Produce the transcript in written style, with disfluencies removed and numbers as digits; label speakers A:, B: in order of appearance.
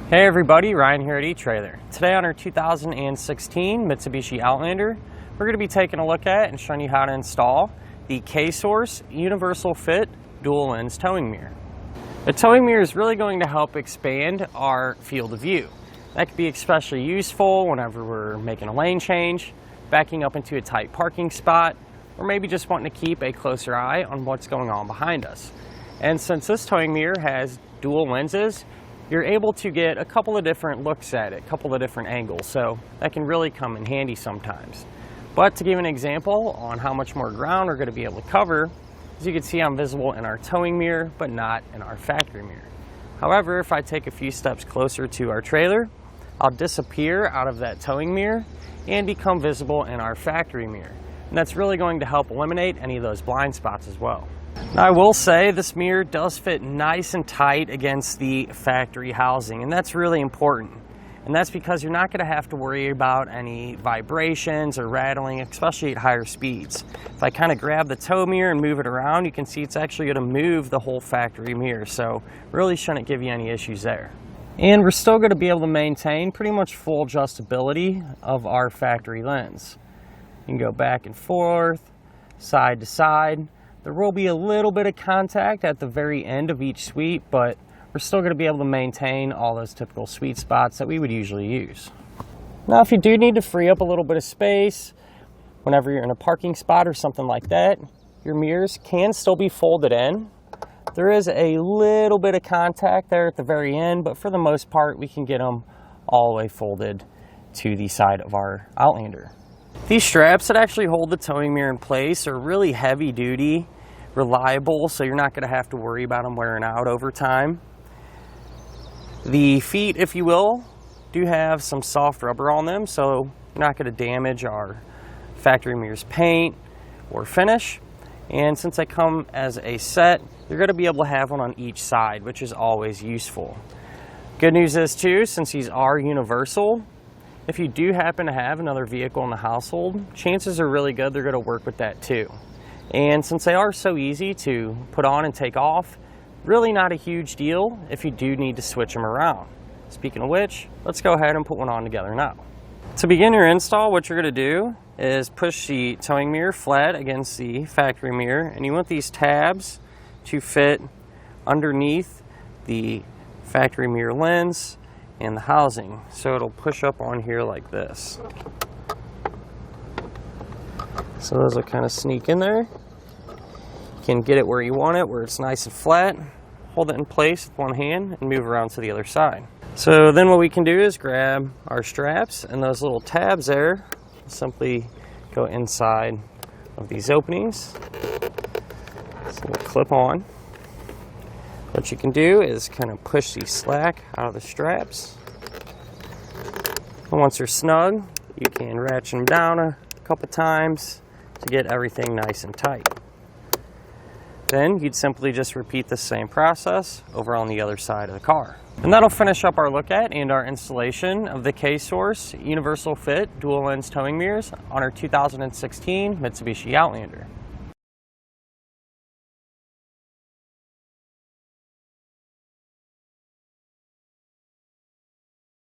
A: Hey everybody, Ryan here at e.trailer. Today on our 2016 Mitsubishi Outlander, we're going to be taking a look at and showing you how to install the K-Source Universal Fit Dual Lens Towing Mirror. The towing mirror is really going to help expand our field of view. That could be especially useful whenever we're making a lane change, backing up into a tight parking spot, or maybe just wanting to keep a closer eye on what's going on behind us. And since this towing mirror has dual lenses, you're able to get a couple of different looks at it, a couple of different angles, so that can really come in handy sometimes. But to give an example on how much more ground we're going to be able to cover, as you can see, I'm visible in our towing mirror, but not in our factory mirror. However, if I take a few steps closer to our trailer, I'll disappear out of that towing mirror and become visible in our factory mirror. And that's really going to help eliminate any of those blind spots as well. Now, I will say this mirror does fit nice and tight against the factory housing, and that's really important. And that's because you're not going to have to worry about any vibrations or rattling, especially at higher speeds. If I kind of grab the tow mirror and move it around, you can see it's actually going to move the whole factory mirror, so really shouldn't give you any issues there. And we're still going to be able to maintain pretty much full adjustability of our factory lens. You can go back and forth, side to side. There will be a little bit of contact at the very end of each sweep, but we're still going to be able to maintain all those typical sweet spots that we would usually use. Now, if you do need to free up a little bit of space, whenever you're in a parking spot or something like that, your mirrors can still be folded in. There is a little bit of contact there at the very end, but for the most part, we can get them all the way folded to the side of our Outlander. These straps that actually hold the towing mirror in place are really heavy duty, reliable, so you're not going to have to worry about them wearing out over time. The feet, if you will, do have some soft rubber on them, so you're not going to damage our factory mirror's paint or finish. And since they come as a set, you're going to be able to have one on each side, which is always useful. Good news is too, since these are universal, if you do happen to have another vehicle in the household, chances are really good they're going to work with that too. And since they are so easy to put on and take off, really not a huge deal if you do need to switch them around. Speaking of which, let's go ahead and put one on together now. To begin your install, what you're going to do is push the towing mirror flat against the factory mirror, and you want these tabs to fit underneath the factory mirror lens and the housing, so it'll push up on here like this. So those will kind of sneak in there. You can get it where you want it, where it's nice and flat. Hold it in place with one hand and move around to the other side. So then what we can do is grab our straps, and those little tabs there simply go inside of these openings. So we'll clip on. What you can do is kind of push the slack out of the straps. And once they're snug, you can ratchet them down a couple times to get everything nice and tight. Then you'd simply just repeat the same process over on the other side of the car. And that'll finish up our look at and our installation of the K-Source Universal Fit Dual Lens Towing Mirrors on our 2016 Mitsubishi Outlander.